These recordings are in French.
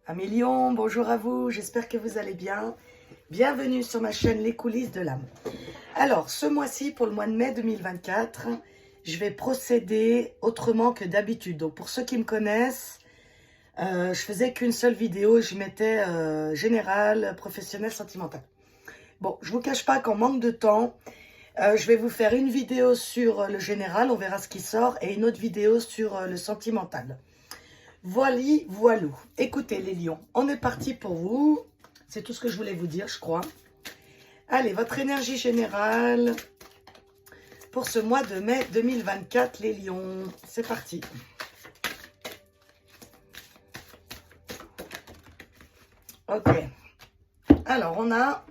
Amis Lions, bonjour à vous, j'espère que vous allez bien. Bienvenue sur ma chaîne Les coulisses de l'âme. Alors, ce mois-ci, pour le mois de mai 2024, je vais procéder autrement que d'habitude. Donc, pour ceux qui me connaissent, je faisais qu'une seule vidéo, je mettais général, professionnel, sentimental. Bon, je vous cache pas qu'en manque de temps, je vais vous faire une vidéo sur le général, on verra ce qui sort, et une autre vidéo sur le sentimental. Voilou. Écoutez les lions, on est parti pour vous. C'est tout ce que je voulais vous dire, je crois. Allez, votre énergie générale pour ce mois de mai 2024, les lions. C'est parti. Ok. Alors, on a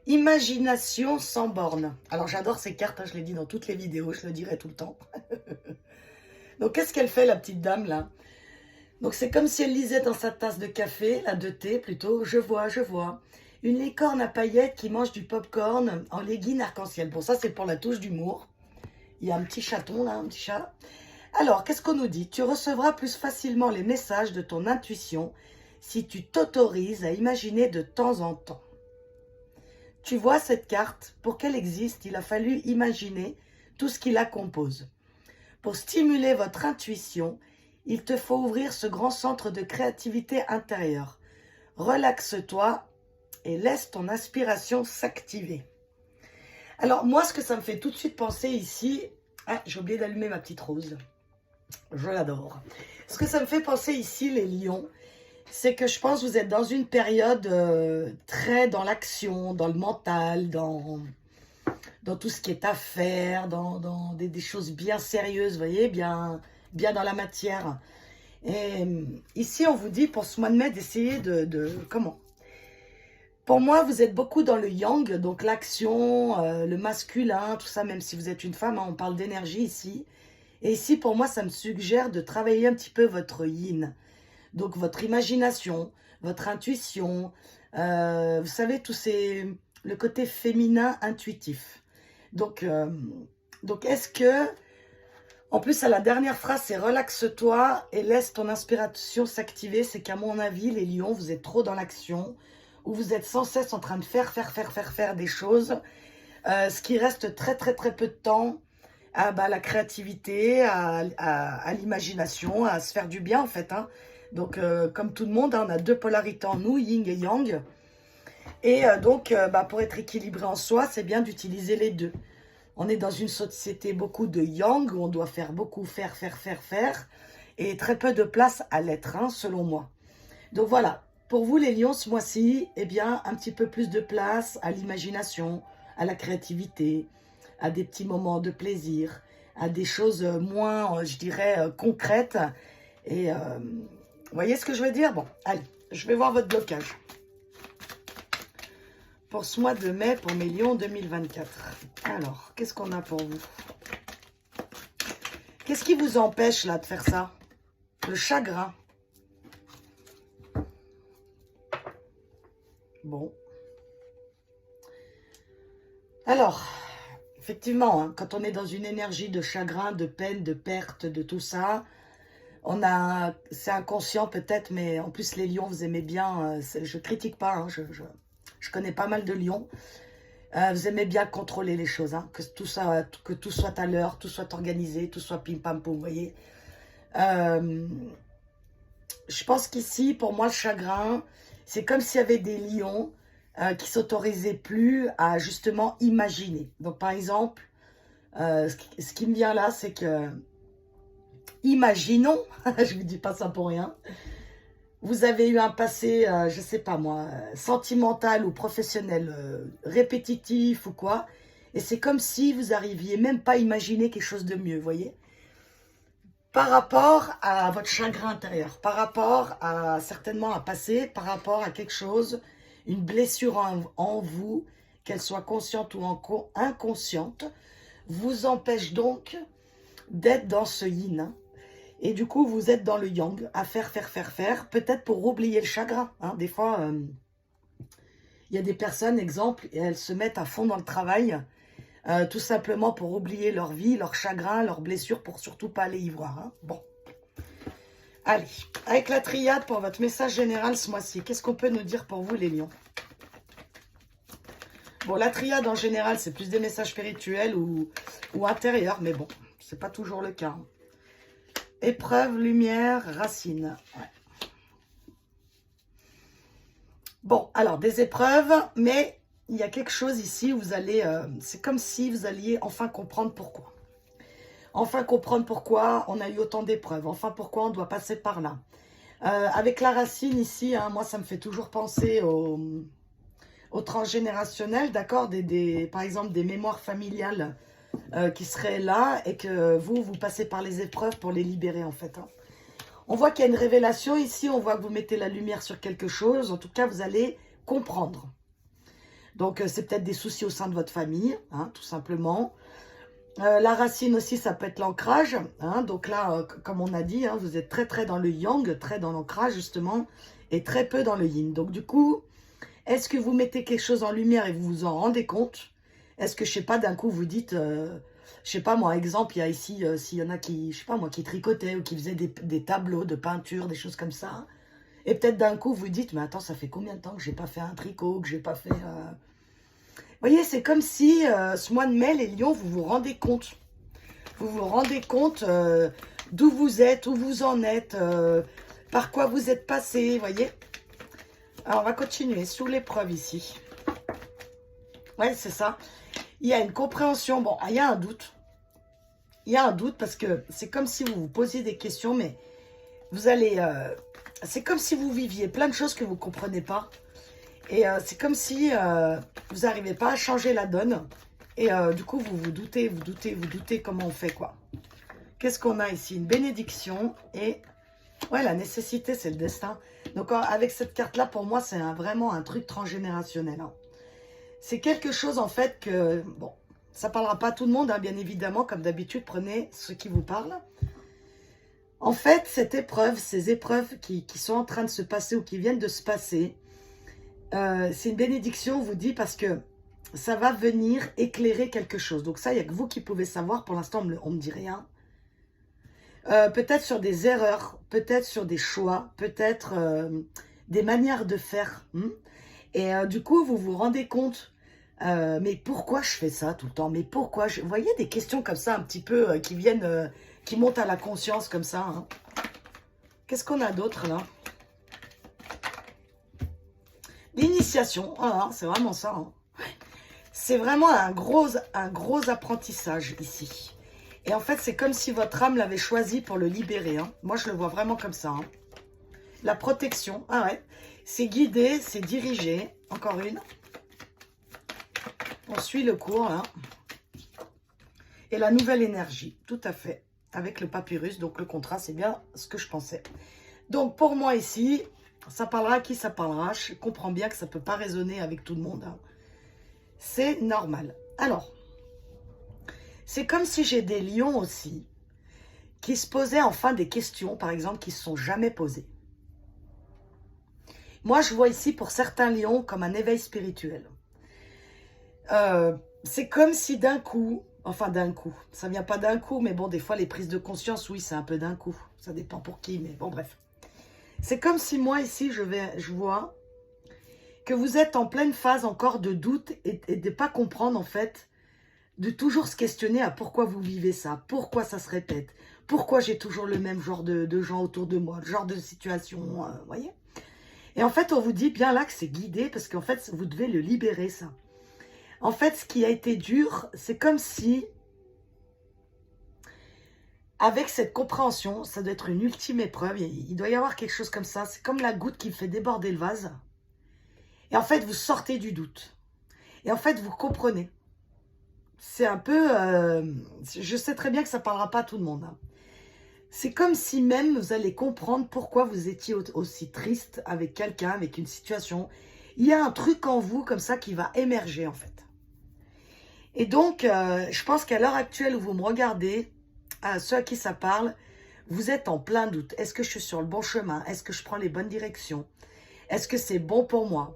imagination sans borne. Alors, j'adore ces cartes, hein, je l'ai dit dans toutes les vidéos, je le dirai tout le temps. Donc, qu'est-ce qu'elle fait, la petite dame, là? Donc, c'est comme si elle lisait dans sa tasse de café, là, de thé plutôt. Je vois. Une licorne à paillettes qui mange du popcorn en leggings arc-en-ciel. Bon, ça, c'est pour la touche d'humour. Il y a un petit chaton, là, un petit chat. Alors, qu'est-ce qu'on nous dit? Tu recevras plus facilement les messages de ton intuition si tu t'autorises à imaginer de temps en temps. Tu vois cette carte, pour qu'elle existe, il a fallu imaginer tout ce qui la compose. Pour stimuler votre intuition, il te faut ouvrir ce grand centre de créativité intérieure. Relaxe-toi et laisse ton inspiration s'activer. Alors, moi, ce que ça me fait tout de suite penser ici... Ah, j'ai oublié d'allumer ma petite rose. Je l'adore. Ce que ça me fait penser ici, les lions, c'est que je pense que vous êtes dans une période très dans l'action, dans le mental, dans tout ce qui est à faire, dans des choses bien sérieuses, vous voyez, bien dans la matière. Et ici, on vous dit, pour ce mois de mai, d'essayer comment? Pour moi, vous êtes beaucoup dans le yang, donc l'action, le masculin, tout ça, même si vous êtes une femme, hein, on parle d'énergie ici. Et ici, pour moi, ça me suggère de travailler un petit peu votre yin. Donc, votre imagination, votre intuition, vous savez, le côté féminin intuitif. Donc est-ce que... En plus, à la dernière phrase, c'est « relaxe-toi et laisse ton inspiration s'activer ». C'est qu'à mon avis, les lions, vous êtes trop dans l'action, où vous êtes sans cesse en train de faire des choses, ce qui reste très peu de temps à la créativité, à l'imagination, à se faire du bien, en fait. Hein. Donc, comme tout le monde, hein, on a deux polarités en nous, yin et yang. Et pour être équilibré en soi, c'est bien d'utiliser les deux. On est dans une société beaucoup de yang, où on doit faire beaucoup, faire, et très peu de place à l'être, hein, selon moi. Donc voilà, pour vous les lions, ce mois-ci, eh bien, un petit peu plus de place à l'imagination, à la créativité, à des petits moments de plaisir, à des choses moins, je dirais, concrètes. Et vous voyez ce que je veux dire? Bon, allez, je vais voir votre blocage. Pour ce mois de mai, pour mes lions 2024. Alors, qu'est-ce qu'on a pour vous? Qu'est-ce qui vous empêche, là, de faire ça? Le chagrin. Bon. Alors, effectivement, hein, quand on est dans une énergie de chagrin, de peine, de perte, de tout ça, c'est inconscient peut-être, mais en plus, les lions, vous aimez bien, je critique pas, hein, je connais pas mal de lions. Vous aimez bien contrôler les choses, hein, que tout soit à l'heure, tout soit organisé, tout soit pim pam poum, vous voyez. Je pense qu'ici, pour moi, le chagrin, c'est comme s'il y avait des lions qui s'autorisaient plus à justement imaginer. Donc, par exemple, ce qui me vient là, c'est que, imaginons, je ne vous dis pas ça pour rien, vous avez eu un passé, je ne sais pas moi, sentimental ou professionnel, répétitif ou quoi, et c'est comme si vous n'arriviez même pas à imaginer quelque chose de mieux, vous voyez, par rapport à votre chagrin intérieur, par rapport à certainement un passé, par rapport à quelque chose, une blessure en vous, qu'elle soit consciente ou inconsciente, vous empêche donc d'être dans ce yin, hein. Et du coup, vous êtes dans le yang, à faire, peut-être pour oublier le chagrin. Hein. Des fois, il y a des personnes, exemple, et elles se mettent à fond dans le travail, tout simplement pour oublier leur vie, leur chagrin, leurs blessures, pour surtout pas aller y voir. Hein. Bon. Allez, avec la triade pour votre message général ce mois-ci, qu'est-ce qu'on peut nous dire pour vous les lions? Bon, la triade en général, c'est plus des messages spirituels ou intérieurs, mais bon, c'est pas toujours le cas. Épreuve, lumière, racine. Ouais. Bon, alors des épreuves, mais il y a quelque chose ici où vous allez... c'est comme si vous alliez enfin comprendre pourquoi. Enfin comprendre pourquoi on a eu autant d'épreuves. Enfin pourquoi on doit passer par là. Avec la racine ici, hein, moi ça me fait toujours penser au transgénérationnel, d'accord, par exemple des mémoires familiales qui seraient là et que vous passez par les épreuves pour les libérer en fait. Hein. On voit qu'il y a une révélation ici, on voit que vous mettez la lumière sur quelque chose, en tout cas vous allez comprendre. Donc c'est peut-être des soucis au sein de votre famille, hein, tout simplement. La racine aussi, ça peut être l'ancrage. Hein, donc là, comme on a dit, hein, vous êtes très dans le yang, très dans l'ancrage justement, et très peu dans le yin. Donc du coup, est-ce que vous mettez quelque chose en lumière et vous vous en rendez compte? Est-ce que, je sais pas, d'un coup vous dites, je sais pas moi, exemple, il y a ici, s'il y en a qui, je sais pas moi, qui tricotaient ou qui faisaient des tableaux de peinture, des choses comme ça. Hein, et peut-être d'un coup vous dites, mais attends, ça fait combien de temps que j'ai pas fait un tricot, que j'ai pas fait... Vous voyez, c'est comme si ce mois de mai, les lions, vous vous rendez compte. Vous vous rendez compte d'où vous êtes, où vous en êtes, par quoi vous êtes passé, vous voyez. Alors, on va continuer sous l'épreuve ici. Ouais, c'est ça. Il y a une compréhension. Bon, il y a un doute. Il y a un doute parce que c'est comme si vous vous posiez des questions, mais vous allez... c'est comme si vous viviez plein de choses que vous ne comprenez pas. Et c'est comme si vous n'arrivez pas à changer la donne. Et du coup, vous doutez comment on fait, quoi. Qu'est-ce qu'on a ici? Une bénédiction et... Ouais, la nécessité, c'est le destin. Donc, avec cette carte-là, pour moi, c'est vraiment un truc transgénérationnel. Hein. C'est quelque chose, en fait, que... Bon, ça ne parlera pas à tout le monde, hein, bien évidemment. Comme d'habitude, prenez ce qui vous parle. En fait, cette épreuve, ces épreuves qui sont en train de se passer ou qui viennent de se passer... c'est une bénédiction, on vous dit, parce que ça va venir éclairer quelque chose. Donc ça, il n'y a que vous qui pouvez savoir. Pour l'instant, on ne me dit rien. Peut-être sur des erreurs, peut-être sur des choix, peut-être des manières de faire. Et du coup, vous vous rendez compte, mais pourquoi je fais ça tout le temps? Mais pourquoi Vous voyez, des questions comme ça, un petit peu, qui viennent, qui montent à la conscience comme ça. Hein. Qu'est-ce qu'on a d'autre, là? L'initiation, voilà, c'est vraiment ça. Hein. C'est vraiment un gros apprentissage ici. Et en fait, c'est comme si votre âme l'avait choisi pour le libérer. Hein. Moi, je le vois vraiment comme ça. Hein. La protection, ah ouais. C'est guidé, c'est dirigé. Encore une. On suit le cours, là. Et la nouvelle énergie, tout à fait. Avec le papyrus, donc le contrat, c'est bien ce que je pensais. Donc, pour moi, ici... Ça parlera à qui ça parlera. Je comprends bien que ça ne peut pas résonner avec tout le monde. Hein. C'est normal. Alors, c'est comme si j'ai des lions aussi qui se posaient enfin des questions, par exemple, qui ne se sont jamais posées. Moi, je vois ici pour certains lions comme un éveil spirituel. C'est comme si d'un coup, enfin d'un coup, ça ne vient pas d'un coup, mais bon, des fois, les prises de conscience, oui, c'est un peu d'un coup. Ça dépend pour qui, mais bon, bref. C'est comme si moi, ici, je vois que vous êtes en pleine phase encore de doute et de ne pas comprendre, en fait, de toujours se questionner à pourquoi vous vivez ça, pourquoi ça se répète, pourquoi j'ai toujours le même genre de gens autour de moi, le genre de situation, vous voyez. Et en fait, on vous dit bien là que c'est guidé parce qu'en fait, vous devez le libérer, ça. En fait, ce qui a été dur, c'est comme si... Avec cette compréhension, ça doit être une ultime épreuve. Il doit y avoir quelque chose comme ça. C'est comme la goutte qui fait déborder le vase. Et en fait, vous sortez du doute. Et en fait, vous comprenez. C'est un peu... je sais très bien que ça ne parlera pas à tout le monde. Hein. C'est comme si même vous allez comprendre pourquoi vous étiez aussi triste avec quelqu'un, avec une situation. Il y a un truc en vous comme ça qui va émerger, en fait. Et donc, je pense qu'à l'heure actuelle où vous me regardez... à ceux à qui ça parle, vous êtes en plein doute. Est-ce que je suis sur le bon chemin? Est-ce que je prends les bonnes directions? Est-ce que c'est bon pour moi?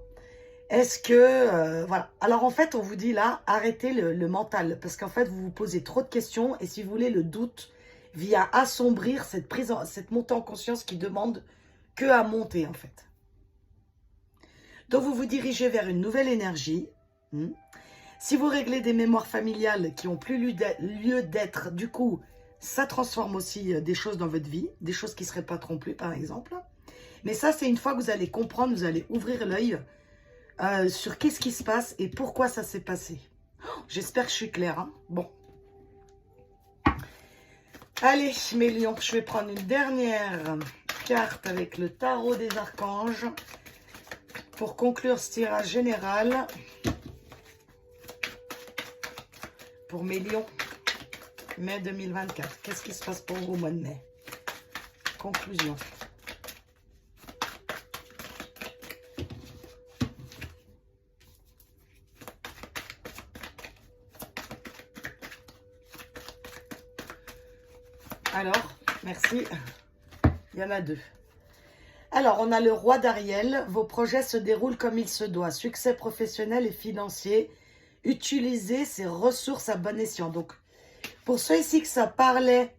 Est-ce que... voilà. Alors en fait, on vous dit là, arrêtez le mental. Parce qu'en fait, vous vous posez trop de questions. Et si vous voulez, le doute vient assombrir cette montée en conscience qui demande que à monter en fait. Donc vous vous dirigez vers une nouvelle énergie. Si vous réglez des mémoires familiales qui n'ont plus lieu d'être, du coup, ça transforme aussi des choses dans votre vie, des choses qui ne seraient pas trompées par exemple. Mais ça, c'est une fois que vous allez comprendre, vous allez ouvrir l'œil sur qu'est-ce qui se passe et pourquoi ça s'est passé. J'espère que je suis claire. Hein. Bon. Allez, mes lions, je vais prendre une dernière carte avec le tarot des archanges pour conclure ce tirage général pour mes lions, mai 2024. Qu'est-ce qui se passe pour vous au mois de mai? Conclusion. Alors, merci. Il y en a deux. Alors, on a le roi d'Ariel. Vos projets se déroulent comme il se doit. Succès professionnel et financier. Utilisez ces ressources à bon escient. Donc, pour ceux ici que ça parlait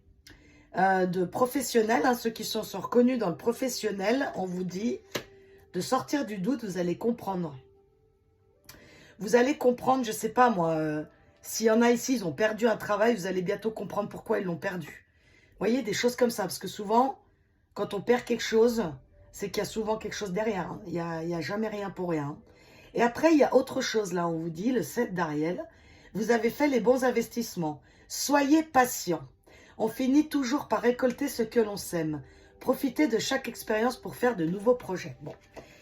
de professionnels, ceux qui sont reconnus dans le professionnel, on vous dit de sortir du doute, vous allez comprendre. Vous allez comprendre, je ne sais pas moi, s'il y en a ici, ils ont perdu un travail, vous allez bientôt comprendre pourquoi ils l'ont perdu. Vous voyez, des choses comme ça, parce que souvent, quand on perd quelque chose, c'est qu'il y a souvent quelque chose derrière. Hein. Il n'y a jamais rien pour rien. Et après, il y a autre chose, là, on vous dit, le 7 d'Ariel. Vous avez fait les bons investissements. Soyez patient. On finit toujours par récolter ce que l'on sème. Profitez de chaque expérience pour faire de nouveaux projets. Bon. Vous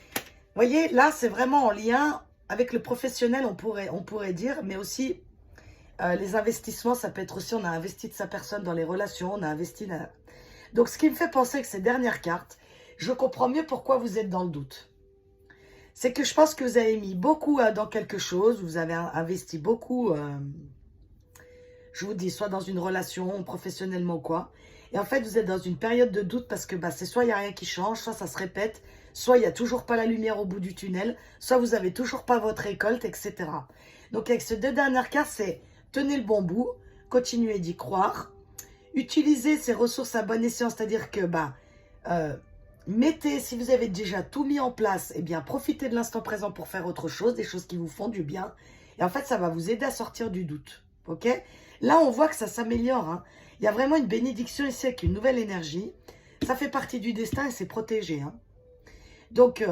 voyez, là, c'est vraiment en lien avec le professionnel, on pourrait dire, mais aussi les investissements, ça peut être aussi, on a investi de sa personne dans les relations, on a investi... Donc, ce qui me fait penser que ces dernières cartes, je comprends mieux pourquoi vous êtes dans le doute. C'est que je pense que vous avez mis beaucoup dans quelque chose, vous avez investi beaucoup, je vous dis, soit dans une relation, professionnellement ou quoi. Et en fait, vous êtes dans une période de doute parce que c'est soit il n'y a rien qui change, soit ça se répète, soit il n'y a toujours pas la lumière au bout du tunnel, soit vous n'avez toujours pas votre récolte, etc. Donc, avec ces deux dernières cartes, c'est tenez le bon bout, continuez d'y croire, utilisez ces ressources à bon escient, c'est-à-dire que, mettez, si vous avez déjà tout mis en place, eh bien, profitez de l'instant présent pour faire autre chose, des choses qui vous font du bien. Et en fait, ça va vous aider à sortir du doute. Ok? Là, on voit que ça s'améliore. Hein. Il y a vraiment une bénédiction ici avec une nouvelle énergie. Ça fait partie du destin et c'est protégé. Hein. Donc,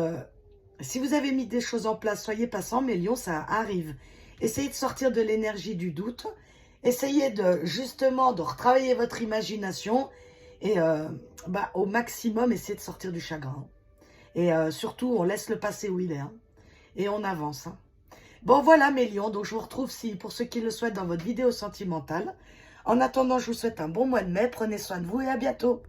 si vous avez mis des choses en place, soyez patients, mes lions, ça arrive. Essayez de sortir de l'énergie du doute. Essayez justement de retravailler votre imagination. Et au maximum, essayez de sortir du chagrin. Et surtout, on laisse le passé où il est. Hein. Et on avance. Hein. Bon, voilà mes lions. Donc, je vous retrouve, pour ceux qui le souhaitent, dans votre vidéo sentimentale. En attendant, je vous souhaite un bon mois de mai. Prenez soin de vous et à bientôt.